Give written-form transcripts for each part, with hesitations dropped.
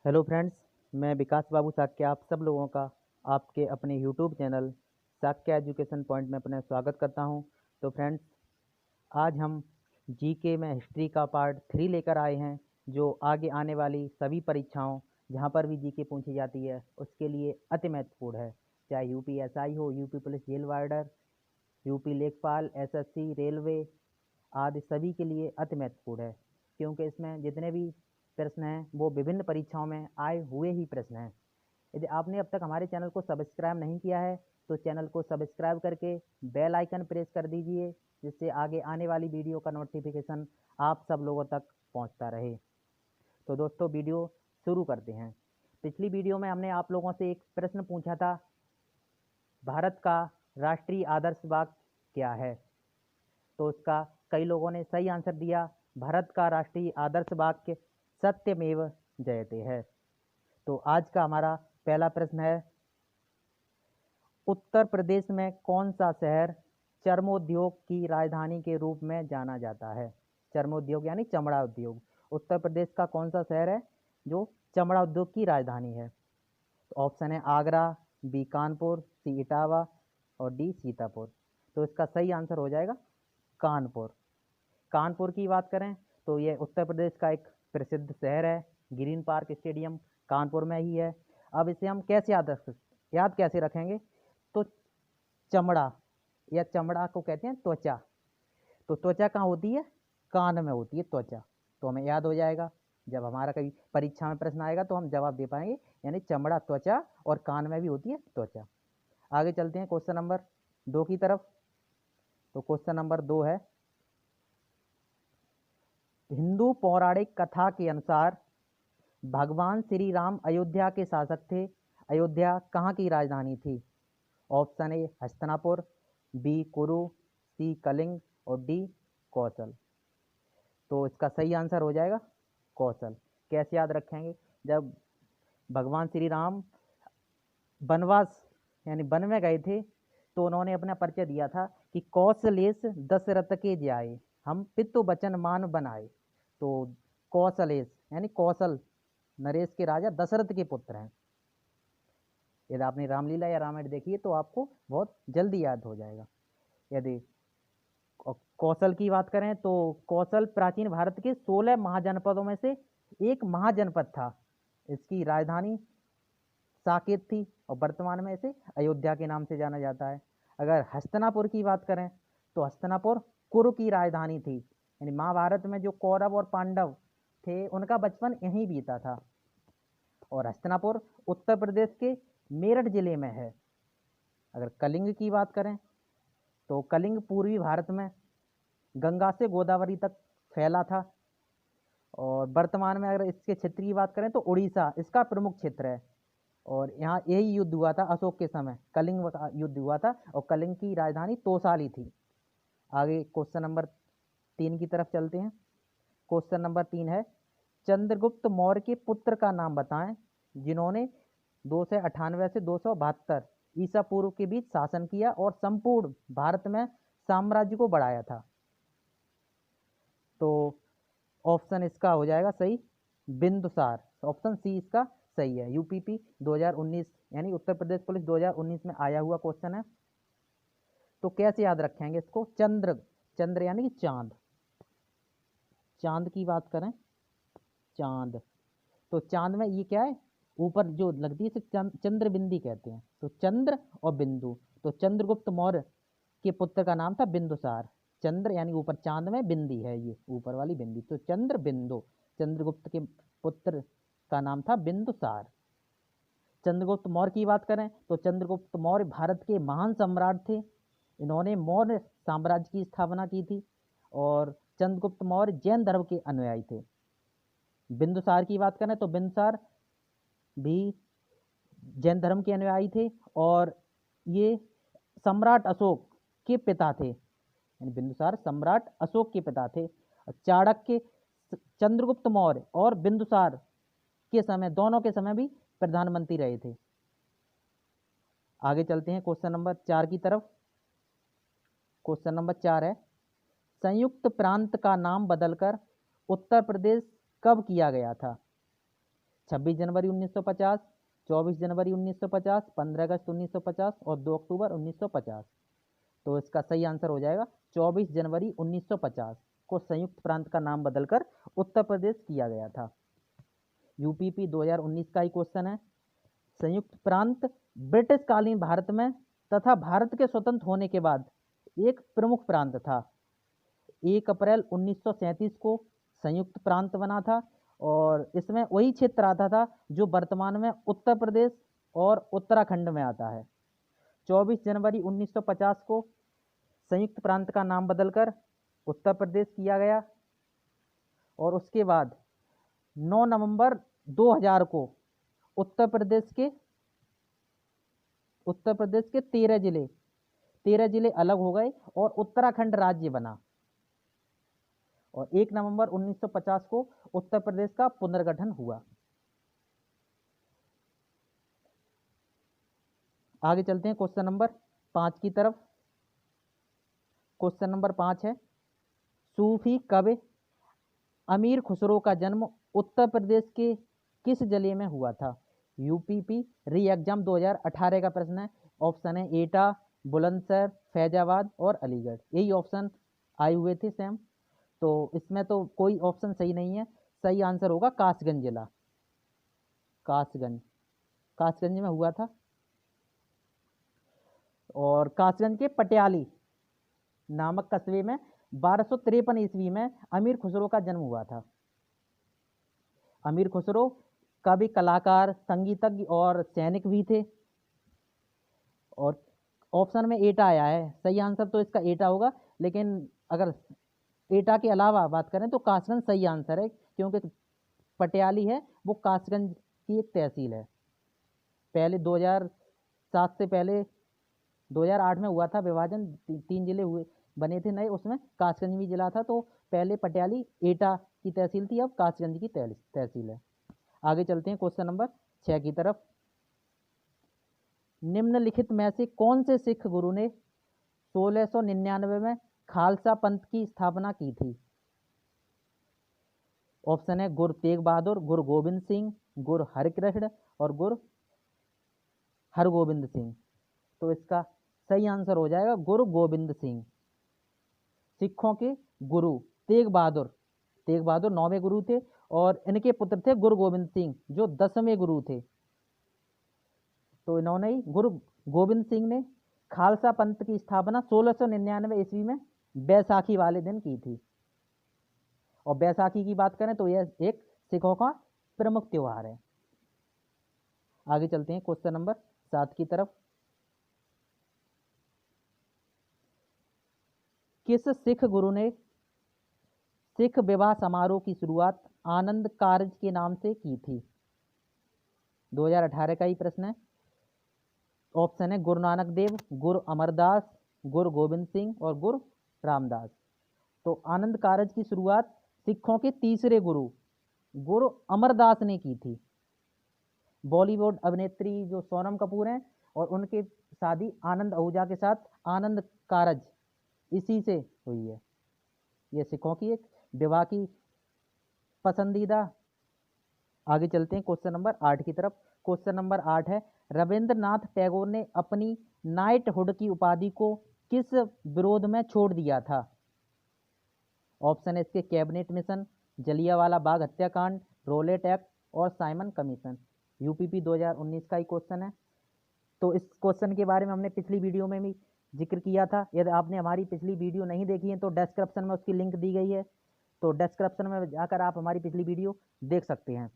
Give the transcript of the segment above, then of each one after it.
Hello friends, मैं विकास बाबू साक्य आप सब लोगों का आपके अपने YouTube channel Shakya education point में अपना स्वागत करता हूं। तो फ्रेंड्स, आज हम जीके में हिस्ट्री का पार्ट 3 लेकर आए हैं, जो आगे आने वाली सभी परीक्षाओं जहां पर भी जीके पूछी जाती है उसके लिए अति महत्वपूर्ण है। चाहे यूपीएसआई हो, UP police jail warder, UP लेखपाल, एसएससी, रेलवे आदि सभी के लिए अति महत्वपूर्ण है, क्योंकि इसमें जितने भी प्रश्न हैं वो विभिन्न परीक्षाओं में आए हुए ही प्रश्न हैं। यदि आपने अब तक हमारे चैनल को सब्सक्राइब नहीं किया है तो चैनल को सब्सक्राइब करके बेल आइकन प्रेस कर दीजिए, जिससे आगे आने वाली वीडियो का नोटिफिकेशन आप सब लोगों तक पहुंचता रहे। तो दोस्तों, वीडियो शुरू करते हैं। पिछली वीडियो में हमने आप लोगों से एक प्रश्न पूछा था, भारत का राष्ट्रीय आदर्श वाक्य क्या है। तो उसका कई लोगों ने सही आंसर दिया। भारत का राष्ट्रीय आदर्श वाक्य सत्यमेव जयते है। तो आज का हमारा पहला प्रश्न है, उत्तर प्रदेश में कौन सा शहर चर्मोद्योग की राजधानी के रूप में जाना जाता है। चर्मोद्योग यानी चमड़ा उद्योग। उत्तर प्रदेश का कौन सा शहर है जो चमड़ा उद्योग की राजधानी है। तो ऑप्शन है आगरा, बी कानपुर, सी इटावा और डी सीतापुर। तो इसका सही आंसर हो जाएगा कानपुर। कानपुर की बात करें तो ये उत्तर प्रदेश का एक प्रसिद्ध शहर है। ग्रीन पार्क स्टेडियम कानपुर में ही है। अब इसे हम कैसे याद कैसे रखेंगे। तो चमड़ा या चमड़ा को कहते हैं त्वचा। तो त्वचा कहाँ होती है, कान में होती है त्वचा। तो हमें याद हो जाएगा, जब हमारा कभी परीक्षा में प्रश्न आएगा तो हम जवाब दे पाएंगे, यानी चमड़ा त्वचा और कान में भी होती है त्वचा। आगे चलते हैं क्वेश्चन नंबर 2 की तरफ। तो क्वेश्चन नंबर 2 है, हिंदू पौराणिक कथा के अनुसार भगवान श्री राम अयोध्या के शासक थे। अयोध्या कहाँ की राजधानी थी। ऑप्शन ए हस्तिनापुर, बी कुरु, सी कलिंग और डी कौशल। तो इसका सही आंसर हो जाएगा कौशल। कैसे याद रखेंगे, जब भगवान श्री राम वनवास यानी वन में गए थे तो उन्होंने अपना परिचय दिया था कि कौशलेश दशरथ के जाए, हम पितु वचन मान बनाए। तो कौशलेश यानी कौशल नरेश के राजा दशरथ के पुत्र हैं। यदि आपने रामलीला या रामायण देखी है तो आपको बहुत जल्दी याद हो जाएगा। यदि कौशल की बात करें तो कौशल प्राचीन भारत के 16 महाजनपदों में से एक महाजनपद था। इसकी राजधानी साकेत थी और वर्तमान में इसे अयोध्या के नाम से जाना जाता है। अगर हस्तिनापुर की बात करें तो हस्तिनापुर कुरु की राजधानी थी, यानी महाभारत में जो कौरव और पांडव थे उनका बचपन यहीं बीता था। और हस्तिनापुर उत्तर प्रदेश के मेरठ जिले में है। अगर कलिंग की बात करें तो कलिंग पूर्वी भारत में गंगा से गोदावरी तक फैला था। और वर्तमान में अगर इसके क्षेत्र की बात करें तो उड़ीसा इसका प्रमुख क्षेत्र है। और यहाँ यही युद्ध हुआ था अशोक के समय, कलिंग का युद्ध हुआ था और कलिंग की राजधानी तोसाली थी। आगे क्वेश्चन नंबर 3 की तरफ चलते हैं। क्वेश्चन नंबर 3 है, चंद्रगुप्त मौर्य के पुत्र का नाम बताएं जिन्होंने 298 से 272 ईसा पूर्व के बीच शासन किया और संपूर्ण भारत में साम्राज्य को बढ़ाया था। तो ऑप्शन इसका हो जाएगा सही बिंदुसार। ऑप्शन सी इसका सही है। यूपीपी 2019 यानी उत्तर प्रदेश पुलिस 2019 में आया हुआ क्वेश्चन है। तो कैसे याद रखेंगे इसको। चंद्र, चंद्र यानी कि चांद। चांद की बात करें, चांद, तो चांद में ये क्या है, ऊपर जो लगती है इसे चंद्र बिंदी कहते हैं। तो चंद्र और बिंदु, तो चंद्रगुप्त मौर्य के पुत्र का नाम था बिंदुसार। चंद्र यानी ऊपर चांद में बिंदी है, ये ऊपर वाली बिंदी, तो चंद्र बिंदु। चंद्रगुप्त के पुत्र का नाम था बिंदुसार। चंद्रगुप्त मौर्य की बात करें तो चंद्रगुप्त मौर्य भारत के महान सम्राट थे। इन्होंने मौर्य साम्राज्य की स्थापना की थी और चंद्रगुप्त मौर्य जैन धर्म के अनुयायी थे। बिंदुसार की बात करें तो बिंदुसार भी जैन धर्म के अनुयायी थे और ये सम्राट अशोक के पिता थे, यानी बिंदुसार सम्राट अशोक के पिता थे। चाणक्य चंद्रगुप्त मौर्य और बिंदुसार के समय, दोनों के समय भी प्रधानमंत्री रहे थे। आगे चलते हैं क्वेश्चन नंबर 4 की तरफ। क्वेश्चन नंबर 4 है, संयुक्त प्रांत का नाम बदलकर उत्तर प्रदेश कब किया गया था। 26 जनवरी 1950, 24 जनवरी 1950, 15 अगस्त 1950 और 2 अक्टूबर 1950। तो इसका सही आंसर हो जाएगा 24 जनवरी 1950 को संयुक्त प्रांत का नाम बदलकर उत्तर प्रदेश किया गया था। यूपीपी 2019 का ही क्वेश्चन है। संयुक्त प्रांत ब्रिटिश कालीन भारत में तथा भारत के स्वतंत्र होने के बाद एक प्रमुख प्रांत था। 1 अप्रैल 1937 को संयुक्त प्रांत बना था और इसमें वही क्षेत्र आता था जो वर्तमान में उत्तर प्रदेश और उत्तराखंड में आता है। 24 जनवरी 1950 को संयुक्त प्रांत का नाम बदलकर उत्तर प्रदेश किया गया और उसके बाद 9 नवंबर 2000 को उत्तर प्रदेश के 13 जिले अलग हो गए और उत्तराखंड राज्य बना और 1 नवंबर 1950 को उत्तर प्रदेश का पुनर्गठन हुआ। आगे चलते हैं क्वेश्चन नंबर 5 की तरफ। क्वेश्चन नंबर 5 है, सूफी कवि अमीर खुसरो का जन्म उत्तर प्रदेश के किस जिले में हुआ था? यूपीपी री एग्जाम 2018 का प्रश्न है। ऑप्शन है एटा, बुलंदशहर, फैजाबाद और अलीगढ़। यही ऑप्शन आए हुए थे सेम, तो इसमें तो कोई ऑप्शन सही नहीं है। सही आंसर होगा कासगंज जिला। कासगंज में हुआ था और कासगंज के पटियाली नामक कस्बे में 1253 ईस्वी में अमीर खुसरो का जन्म हुआ था। अमीर खुसरो कवि, कलाकार, संगीतज्ञ और सैनिक भी थे और ऑप्शन में एटा आया है। सही आंसर तो इसका एटा होगा, लेकिन अगर एटा के अलावा बात करें तो कासगंज सही आंसर है, क्योंकि पटियाली है वो कासगंज की एक तहसील है। पहले 2007 से पहले 2008 में हुआ था विभाजन, 3 जिले हुए बने थे नए, उसमें कासगंज भी जिला था। तो पहले पटियाली एटा की तहसील थी, अब कासगंज की तहसील है। आगे चलते हैं क्वेश्चन नंबर 6 की तरफ। निम्नलिखित में से कौन से सिख गुरु ने 1699 में खालसा पंथ की स्थापना की थी? ऑप्शन है गुरु तेग बहादुर, गुरु गोविंद सिंह, गुरु हरिकृष्ण और गुरु हरगोविंद सिंह। तो इसका सही आंसर हो जाएगा गुरु गोविंद सिंह। सिखों के गुरु तेग बहादुर 9वें गुरु थे और इनके पुत्र थे गुरु गोविंद सिंह जो 10वें गुरु थे। तो इन्होंने ही गुरु गोविंद सिंह ने खालसा पंथ की स्थापना 1699 ईस्वी में बैसाखी वाले दिन की थी। और बैसाखी की बात करें तो यह एक सिखों का प्रमुख त्योहार है। आगे चलते हैं क्वेश्चन नंबर 7 की तरफ। किस सिख गुरु ने सिख विवाह समारोह की शुरुआत आनंद कारज के नाम से की थी? 2018 का ही प्रश्न है। ऑप्शन है गुरु नानक देव, गुरु अमरदास, गुरु गोविंद सिंह और गुरु रामदास। तो आनंद कारज की शुरुआत सिखों के तीसरे गुरु अमरदास ने की थी। बॉलीवुड अभिनेत्री जो सोनम कपूर हैं और उनके शादी आनंद आहूजा के साथ आनंद कारज इसी से हुई है। यह सिखों की एक विवाह की पसंदीदा। आगे चलते हैं क्वेश्चन नंबर 8 की तरफ। क्वेश्चन नंबर 8 है, रविंद्रनाथ टैगोर ने अपनी नाइटहुड की उपाधि को किस विरोध में छोड़ दिया था? ऑप्शन है इसके कैबिनेट मिशन, जलियांवाला बाग हत्याकांड, रोलेट एक्ट और साइमन कमीशन। यूपीपी 2019 का ही क्वेश्चन है। तो इस क्वेश्चन के बारे में हमने पिछली वीडियो में भी जिक्र किया था। यदि आपने हमारी पिछली वीडियो नहीं देखी है तो डिस्क्रिप्शन में उसकी लिंक दी गई है, तो डिस्क्रिप्शन में जाकर आप हमारी पिछली वीडियो देख सकते हैं।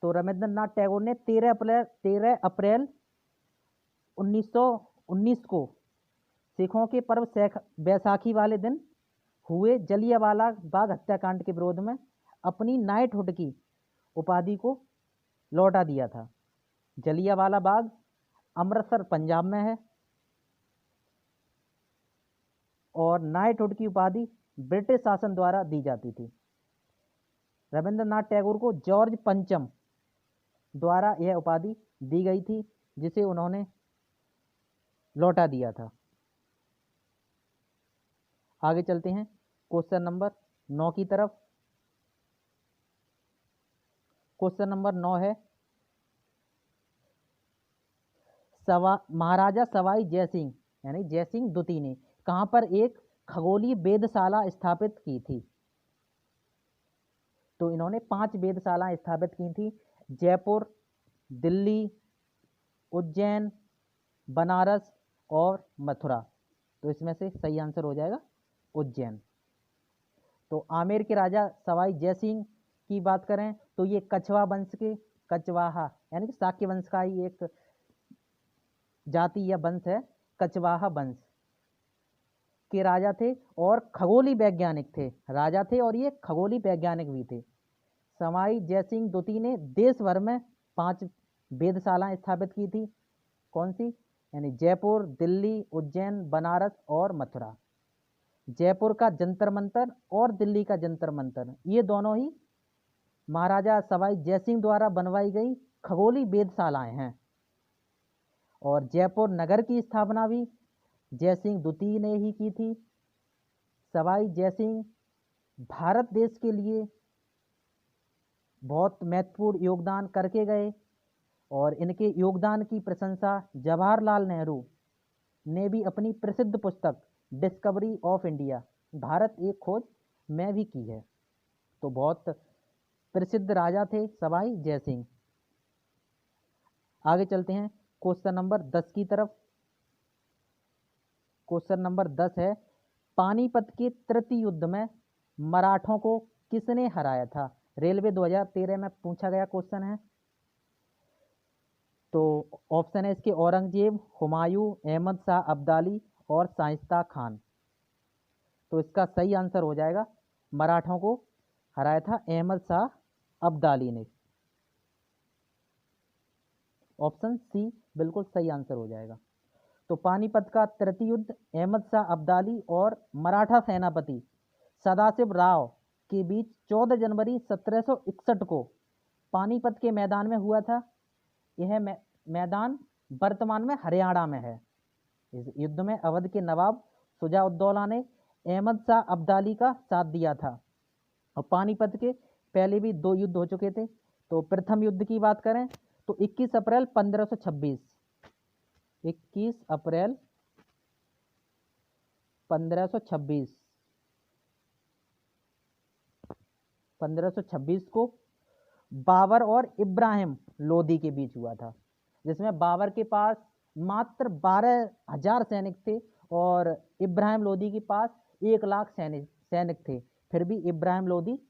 तो रविंद्रनाथ टैगोर ने 13 अप्रैल 1919 को सिखों के पर्व बैसाखी वाले दिन हुए जलियांवाला बाग हत्याकांड के विरोध में अपनी नाइटहुड की उपाधि को लौटा दिया था। जलियांवाला बाग अमृतसर पंजाब में है और नाइटहुड की उपाधि ब्रिटिश शासन द्वारा दी जाती थी। रविंद्रनाथ टैगोर को जॉर्ज पंचम द्वारा यह उपाधि दी गई थी, जिसे उन्होंने लौटा दिया था। आगे चलते हैं क्वेश्चन नंबर 9 की तरफ। क्वेश्चन नंबर 9 है, महाराजा सवाई जयसिंह यानी जयसिंह द्वितीय ने कहाँ पर एक खगोलीय वेधशाला स्थापित की थी? तो इन्होंने 5 वेधशालाएं स्थापित की थी, जयपुर, दिल्ली, उज्जैन, बनारस और मथुरा। तो इसमें से सही आंसर हो जाएगा उज्जैन। तो आमेर के राजा सवाई जयसिंह की बात करें तो ये कछवा वंश के, कछवाहा यानी कि शाक्य वंश का ही एक जाति या वंश है, कछवाहा वंश के राजा थे और खगोलीय वैज्ञानिक थे, राजा थे और ये खगोलीय वैज्ञानिक भी थे। सवाई जयसिंह द्वितीय ने देश भर में 5 वेधशालाएं स्थापित की थी। कौन सी? यानी जयपुर, दिल्ली, उज्जैन, बनारस और मथुरा। जयपुर का जंतर मंतर और दिल्ली का जंतर मंतर, ये दोनों ही महाराजा सवाई जयसिंह द्वारा बनवाई गई खगोलीय वेधशालाएं हैं। और जयपुर नगर की स्थापना भी जयसिंह द्वितीय ने ही की थी। सवाई जयसिंह भारत देश के लिए बहुत महत्वपूर्ण योगदान करके गए और इनके योगदान की प्रशंसा जवाहरलाल नेहरू ने भी अपनी प्रसिद्ध पुस्तक डिस्कवरी ऑफ इंडिया, भारत एक खोज में भी की है। तो बहुत प्रसिद्ध राजा थे सवाई जयसिंह। आगे चलते हैं क्वेश्चन नंबर 10 की तरफ। क्वेश्चन नंबर 10 है, पानीपत के तृतीय युद्ध में मराठों को किसने हराया था? रेलवे 2013 में पूछा गया क्वेश्चन है। तो ऑप्शन है इसके औरंगजेब, हुमायूं, अहमद शाह अब्दाली और शाइस्ता खान। तो इसका सही आंसर हो जाएगा, मराठों को हराया था अहमद शाह अब्दाली ने। ऑप्शन सी बिल्कुल सही आंसर हो जाएगा। तो पानीपत का तृतीय युद्ध अहमद शाह अब्दाली और मराठा सेनापति सदाशिव राव के बीच 14 जनवरी 1761 को पानीपत के मैदान में हुआ था। यह मैदान वर्तमान में हरियाणा में है। इस युद्ध में अवध के नवाब शुजा-उद-दौला ने अहमद शाह अब्दाली का साथ दिया था। और पानीपत के पहले भी 2 युद्ध हो चुके थे। तो प्रथम युद्ध की बात करें तो 21 अप्रैल 1526, 21 अप्रैल 1526 को बाबर और इब्राहिम लोदी के बीच हुआ था, जिसमें बाबर के पास मात्र 12,000 सैनिक थे और इब्राहिम लोदी के पास 1 लाख सैनिक थे। फिर भी इब्राहिम लोदी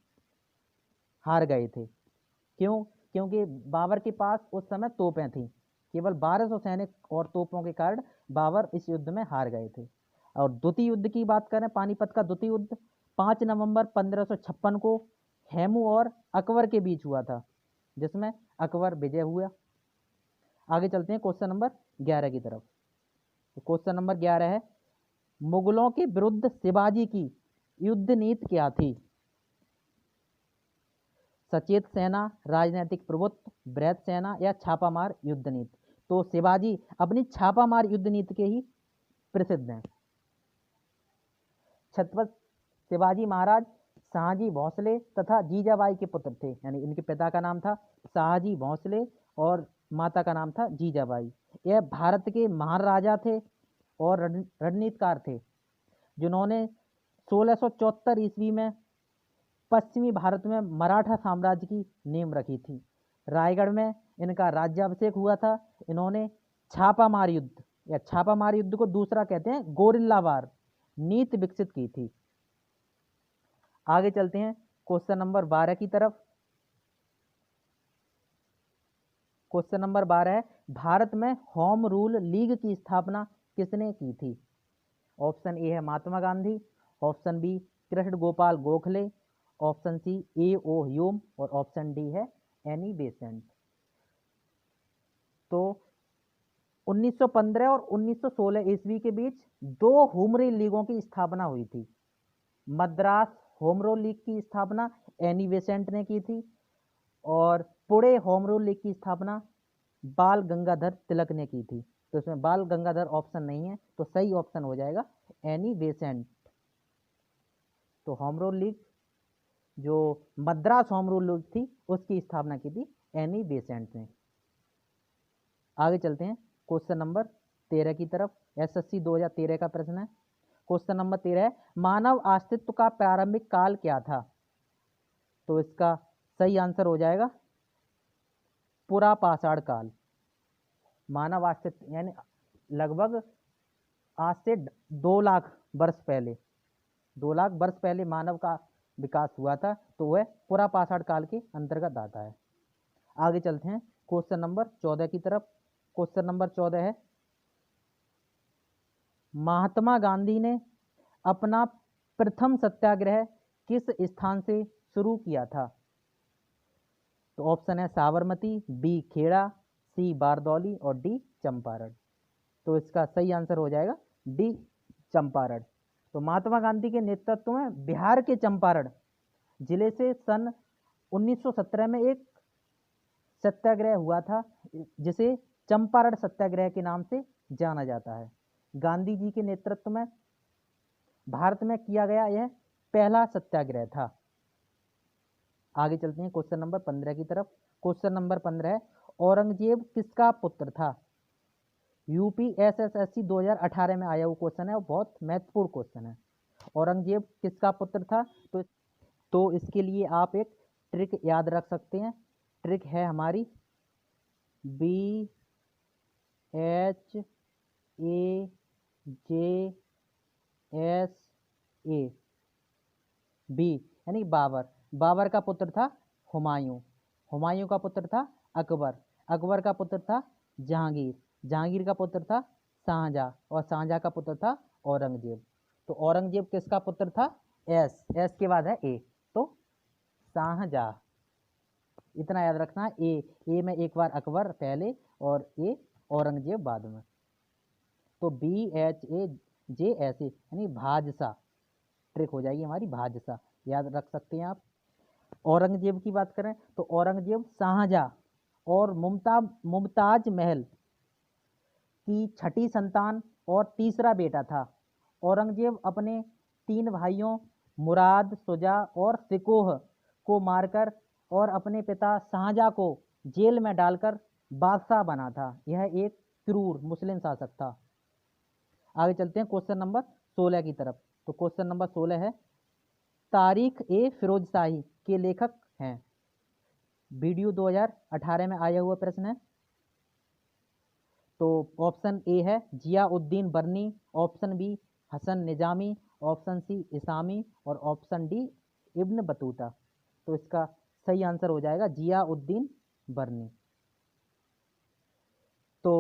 हार गए थे। क्यों? क्योंकि बाबर के पास उस समय तोपें थीं। केवल 1200 सैनिक और तोपों के कारण बाबर इस युद्ध में हार गए थे। और द्वितीय युद्ध की बात करें, पानीपत का द्वितीय युद्ध 5 नवंबर 1556 को हेमू और अकबर के बीच हुआ था, जिसमें अकबर विजय हुआ। आगे चलते हैं क्वेश्चन नंबर 11 की तरफ। तो क्वेश्चन नंबर 11 है, मुगलों के विरुद्ध शिवाजी की युद्ध नीति क्या थी? सचेत सेना, राजनीतिक प्रभुत्व, बृहद सेना या छापामार युद्ध नीति? तो शिवाजी अपनी छापामार युद्ध नीति के ही प्रसिद्ध हैं। छत्रपति शिवाजी महाराज शाहजी भोसले तथा जीजाबाई के पुत्र थे, यानी इनके पिता का नाम था शाहजी भोसले और माता का नाम था जीजाबाई। यह भारत के महान राजा थे और रणनीतिकार थे, जिन्होंने 1674 ईस्वी में पश्चिमी भारत में मराठा साम्राज्य की नींव रखी थी। रायगढ़ में इनका राज्याभिषेक हुआ था। इन्होंने छापामार युद्ध या छापामार युद्ध को दूसरा कहते हैं गोरिल्ला वार नीति विकसित की थी। आगे चलते हैं क्वेश्चन नंबर 12 की तरफ। क्वेश्चन नंबर 12 है, भारत में होम रूल लीग की स्थापना किसने की थी? ऑप्शन ए है Mahatma Gandhi, option B Krishna Gopal Gokhale, option C A.O. Hume और ऑप्शन डी है एनी बेसेंट। तो 1915 और 1916 ईस्वी के बीच 2 होम रूल लीगों की स्थापना हुई थी। मद्रास होम रूल लीग की स्थापना एनी बेसेंट ने की थी और पुणे होम रूल लीग की स्थापना बाल गंगाधर तिलक ने की थी। तो इसमें बाल गंगाधर ऑप्शन नहीं है, तो सही ऑप्शन हो जाएगा एनी बेसेंट। तो होम रूल लीग जो मद्रास होम रूल लीग थी उसकी स्थापना की थी एनी बेसेंट ने। आगे चलते हैं क्वेश्चन नंबर 13 की तरफ। एसएससी 2013 का प्रश्न है। क्वेश्चन नंबर 13 है, मानव अस्तित्व का प्रारंभिक काल क्या था? तो इसका सही आंसर हो जाएगा पुरापाषाण काल। मानव अस्तित्व यानी लगभग आज से 2 लाख वर्ष पहले, 2 लाख वर्ष पहले मानव का विकास हुआ था, तो वह पुरापाषाण काल के अंतर्गत आता है। आगे चलते हैं क्वेश्चन नंबर 14 की तरफ। क्वेश्चन नंबर 14 है, महात्मा गांधी ने अपना प्रथम सत्याग्रह किस स्थान से शुरू किया था? तो ऑप्शन है साबरमती, बी खेड़ा, सी बारदौली और डी चंपारण। तो इसका सही आंसर हो जाएगा डी चंपारण। तो महात्मा गांधी के नेतृत्व में बिहार के चंपारण जिले से सन 1917 में एक सत्याग्रह हुआ था, जिसे चंपारण सत्याग्रह के नाम से जाना जाता है। गांधी जी के नेतृत्व में भारत में किया गया यह पहला सत्याग्रह था। आगे चलते हैं क्वेश्चन नंबर 15 की तरफ। क्वेश्चन नंबर 15 है, औरंगजेब किसका पुत्र था? यूपीएसएससी 2018 में आया हुआ क्वेश्चन है और बहुत महत्वपूर्ण क्वेश्चन है। औरंगजेब किसका पुत्र था? तो इसके लिए आप एक ट्रिक याद रख सकते हैं। ट्रिक है हमारी BHAJ, बी यानी बाबर। बाबर का पुत्र था हुमायूं, हुमायूं का पुत्र था अकबर, अकबर का पुत्र था जहांगीर, जहांगीर का पुत्र था शाहजहां और शाहजहां का पुत्र था औरंगजेब। तो औरंगजेब किसका पुत्र था? एस, एस के बाद है ए, तो शाहजहां। इतना याद रखना, ए में एक बार अकबर पहले और ए औरंगजेब बाद में। तो BHAJS यानी भाजसा ट्रिक हो जाएगी हमारी, भाजसा याद रख सकते हैं आप। औरंगजेब की बात करें तो औरंगजेब शाहजहां और मुमताज महल की छठी संतान और तीसरा बेटा था। औरंगजेब अपने 3 भाइयों मुराद, शुजा और फिकोह को मारकर और अपने पिता शाहजहां को जेल में डालकर बादशाह बना था। यह एक क्रूर मुस्लिम शासक था। आगे चलते हैं क्वेश्चन नंबर 16 की तरफ। तो क्वेश्चन नंबर 16 है, तारीख ए फिरोजशाही के लेखक हैं? वीडियो 2018 में आया हुआ प्रश्न है। तो ऑप्शन ए है Ziauddin Barani, option B Hasan Nizami, option C Isami और ऑप्शन डी इब्न बतूता। तो इसका सही आंसर हो जाएगा जियाउद्दीन बर्नी। तो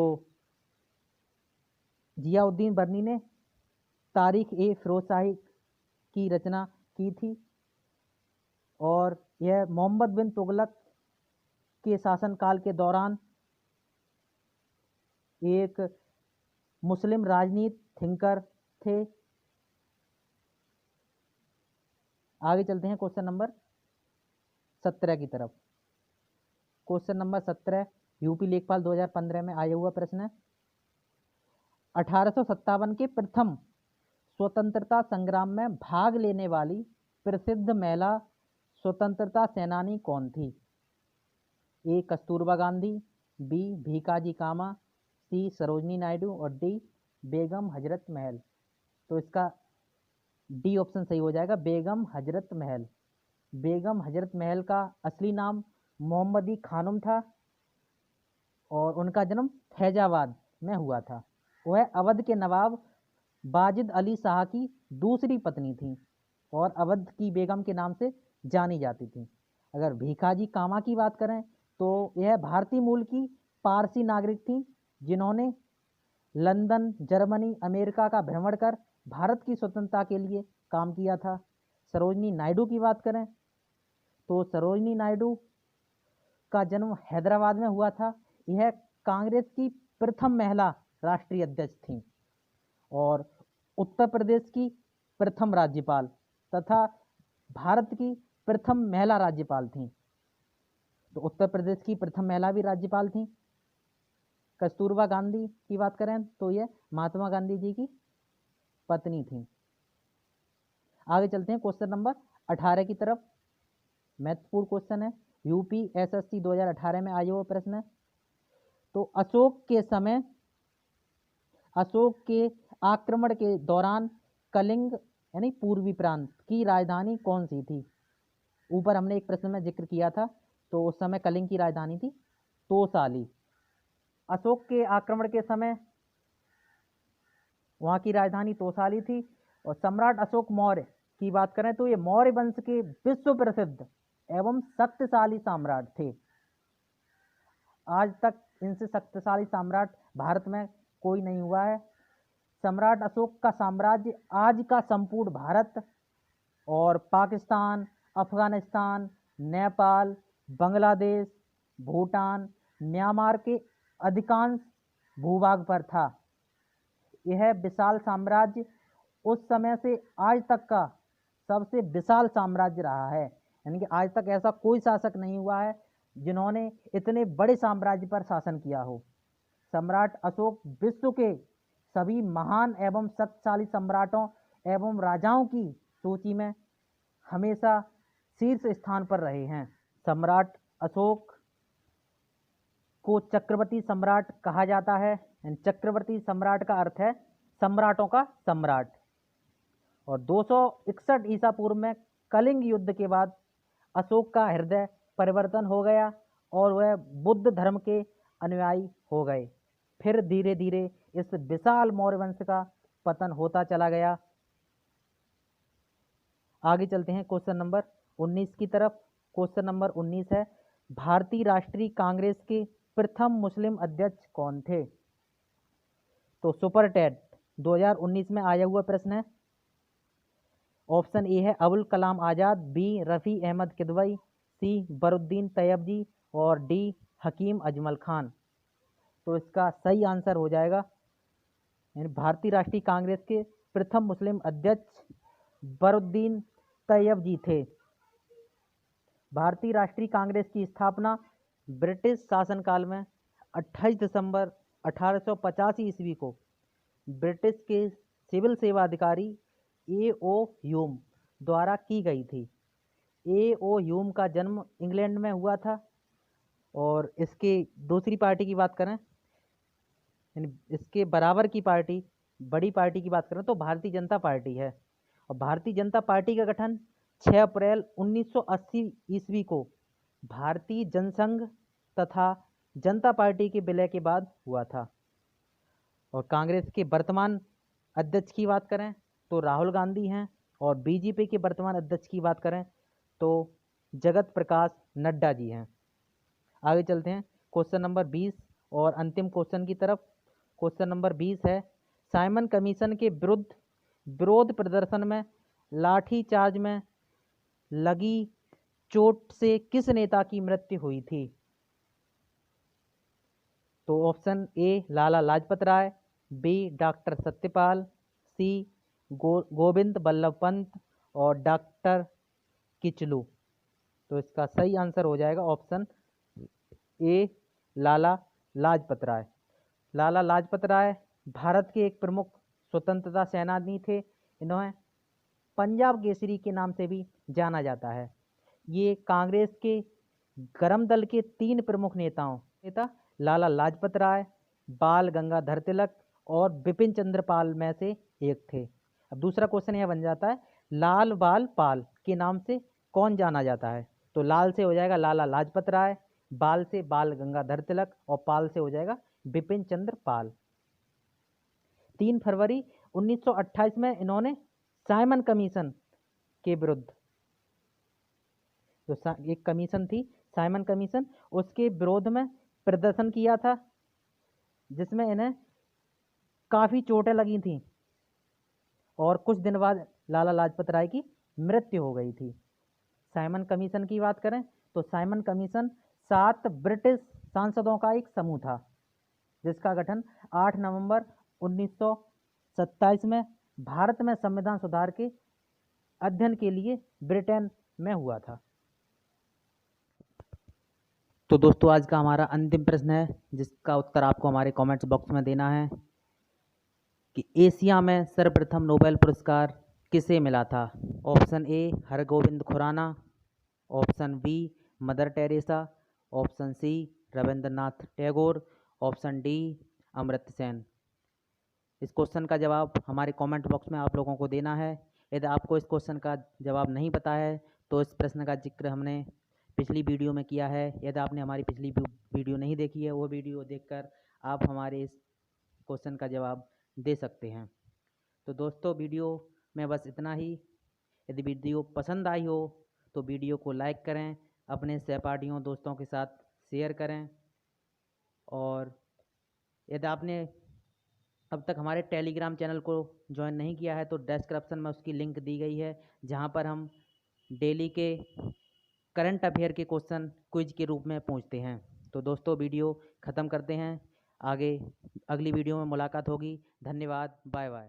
जियाउद्दीन बर्नी ने तारीख ए फिरोजशाही की रचना की थी और यह मोहम्मद बिन तुगलक के शासनकाल के दौरान एक मुस्लिम राजनीति थिंकर थे। आगे चलते हैं क्वेश्चन नंबर 17 की तरफ। क्वेश्चन नंबर 17 यूपी लेखपाल 2015 में आया हुआ प्रश्न है। 1857 के प्रथम स्वतंत्रता संग्राम में भाग लेने वाली प्रसिद्ध महिला स्वतंत्रता सेनानी कौन थी? ए कस्तूरबा गांधी, बी भीकाजी कामा, सी सरोजनी नायडू और डी बेगम हजरत महल। तो इसका डी ऑप्शन सही हो जाएगा, बेगम हजरत महल। बेगम हजरत महल का असली नाम मोहम्मदी खानुम था और उनका जन्म फैजाबाद में हुआ था। वह अवध के नवाब वाजिद अली शाह की दूसरी पत्नी थी और अवध की बेगम के नाम से जानी जाती थी। अगर भीखाजी कामा की बात करें तो यह भारतीय मूल की पारसी नागरिक थी, जिन्होंने लंदन, जर्मनी, अमेरिका का भ्रमण कर भारत की स्वतंत्रता के लिए काम किया था। सरोजनी नायडू की बात करें तो सरोजनी नायडू का जन्म हैदराबाद में हुआ था। यह कांग्रेस की प्रथम महिला राष्ट्रीय अध्यक्ष थी और उत्तर प्रदेश की प्रथम राज्यपाल तथा भारत की प्रथम महिला राज्यपाल थी। तो उत्तर प्रदेश की प्रथम महिला भी राज्यपाल थी। कस्तूरबा गांधी की बात करें तो यह महात्मा गांधी जी की पत्नी थी। आगे चलते हैं क्वेश्चन नंबर 18 की तरफ। महत्वपूर्ण क्वेश्चन है, यूपीएसएससी 2018 में आया हुआ प्रश्न है। तो अशोक के आक्रमण के दौरान कलिंग यानी पूर्वी प्रांत की राजधानी कौन सी थी? ऊपर हमने एक प्रश्न में जिक्र किया था, तो उस समय कलिंग की राजधानी थी तोसाली। अशोक के आक्रमण के समय वहाँ की राजधानी तोसाली थी। और सम्राट अशोक मौर्य की बात करें तो ये मौर्य वंश के विश्व प्रसिद्ध एवं शक्तिशाली सम्राट थे। आज तक इनसे शक्तिशाली सम्राट भारत में कोई नहीं हुआ है। सम्राट अशोक का साम्राज्य आज का संपूर्ण भारत और पाकिस्तान, अफगानिस्तान, नेपाल, बांग्लादेश, भूटान, म्यांमार के अधिकांश भूभाग पर था। यह विशाल साम्राज्य उस समय से आज तक का सबसे विशाल साम्राज्य रहा है, यानी कि आज तक ऐसा कोई शासक नहीं हुआ है जिन्होंने इतने बड़े साम्राज्य पर शासन किया हो। सम्राट अशोक विश्व के सभी महान एवं शक्तिशाली सम्राटों एवं राजाओं की सूची में हमेशा शीर्ष स्थान पर रहे हैं। सम्राट अशोक को चक्रवर्ती सम्राट कहा जाता है। चक्रवर्ती सम्राट का अर्थ है सम्राटों का सम्राट। और 261 ईसा पूर्व में कलिंग युद्ध के बाद अशोक का हृदय परिवर्तन हो गया और वह बुद्ध धर्म के अनुयायी हो गए। फिर धीरे धीरे इस विशाल मौर्य वंश का पतन होता चला गया। आगे चलते हैं क्वेश्चन नंबर 19 की तरफ। क्वेश्चन नंबर 19 है, भारतीय राष्ट्रीय कांग्रेस के प्रथम मुस्लिम अध्यक्ष कौन थे? तो सुपर टेट 2019 में आया हुआ प्रश्न है। ऑप्शन ए है अबुल कलाम आज़ाद, बी रफ़ी अहमद किदवई, सी बरुद्दीन तैयबजी और डी हकीम अजमल खान। तो इसका सही आंसर हो जाएगा, यानी भारतीय राष्ट्रीय कांग्रेस के प्रथम मुस्लिम अध्यक्ष बरुद्दीन तैयबजी थे। भारतीय राष्ट्रीय कांग्रेस की स्थापना ब्रिटिश शासनकाल में 28 दिसंबर 1885 ईस्वी को ब्रिटिश के सिविल सेवा अधिकारी ए.ओ. ह्यूम द्वारा की गई थी। ए.ओ. ह्यूम का जन्म इंग्लैंड में हुआ था। और इसके दूसरी पार्टी की बात करें, यानी इसके बराबर की पार्टी, बड़ी पार्टी की बात करें तो भारतीय जनता पार्टी है। और भारतीय जनता पार्टी का गठन 6 अप्रैल 1980 ईस्वी को भारतीय जनसंघ तथा जनता पार्टी के विलय के बाद हुआ था। और कांग्रेस के वर्तमान अध्यक्ष की बात करें तो राहुल गांधी हैं। और बीजेपी के वर्तमान अध्यक्ष की बात करें तो जगत प्रकाश नड्डा जी हैं। आगे चलते हैं क्वेश्चन नंबर 20 और अंतिम क्वेश्चन की तरफ। क्वेश्चन नंबर 20 है, साइमन कमीशन के विरोध प्रदर्शन में लाठी चार्ज में लगी चोट से किस नेता की मृत्यु हुई थी? तो option A Lala Lajpat Rai, B doctor Satyapal, C Govind Ballabh Pant और डॉक्टर किचलू। तो इसका सही आंसर हो जाएगा ऑप्शन ए लाला लाजपत राय। लाला लाजपत राय भारत के एक प्रमुख स्वतंत्रता सेनानी थे। इन्हें पंजाब केसरी के नाम से भी जाना जाता है। ये कांग्रेस के गरम दल के 3 प्रमुख नेता लाला लाजपत राय, बाल गंगाधर तिलक और बिपिन चंद्र पाल में से एक थे। अब दूसरा क्वेश्चन यह बन जाता है, लाल बाल पाल के नाम से कौन जाना जाता है? तो लाल से हो जाएगा लाला लाजपत राय, बाल से बाल गंगाधर तिलक और पाल से हो जाएगा बिपिन चंद्र पाल। 3 फरवरी 1928 में इन्होंने साइमन कमीशन के विरुद्ध, जो एक कमीशन थी साइमन कमीशन, उसके विरोध में प्रदर्शन किया था, जिसमें इन्हें काफ़ी चोटें लगी थीं और कुछ दिन बाद लाला लाजपत राय की मृत्यु हो गई थी। साइमन कमीशन की बात करें तो साइमन कमीशन 7 ब्रिटिश सांसदों का एक समूह था, जिसका गठन 8 नवंबर 1927 में भारत में संविधान सुधार के अध्ययन के लिए ब्रिटेन में हुआ था। तो दोस्तों, आज का हमारा अंतिम प्रश्न है, जिसका उत्तर आपको हमारे कमेंट्स बॉक्स में देना है कि एशिया में सर्वप्रथम नोबेल पुरस्कार किसे मिला था? Option A Hargobind Khorana, option B Mother Teresa, option C Rabindranath Tagore, option D Amartya Sen. इस क्वेश्चन का जवाब हमारे कमेंट बॉक्स में आप लोगों को देना है। यदि आपको इस क्वेश्चन का जवाब नहीं पता है तो इस प्रश्न का जिक्र हमने पिछली वीडियो में किया है। यदि आपने हमारी पिछली वीडियो नहीं देखी है, वो वीडियो देखकर आप हमारे इस क्वेश्चन का जवाब दे सकते हैं। तो दोस्तों, वीडियो में बस इतना ही। यदि वीडियो पसंद आई हो तो वीडियो को लाइक करें, अपने सहपाठियों दोस्तों के साथ शेयर करें, और यदि आपने अब तक हमारे टेलीग्राम चैनल को ज्वाइन नहीं किया है तो डिस्क्रिप्शन में उसकी लिंक दी गई है, जहां पर हम डेली के करंट अफेयर के क्वेश्चन क्विज के रूप में पूछते हैं। तो दोस्तों, वीडियो ख़त्म करते हैं। आगे अगली वीडियो में मुलाकात होगी। धन्यवाद। Bye bye.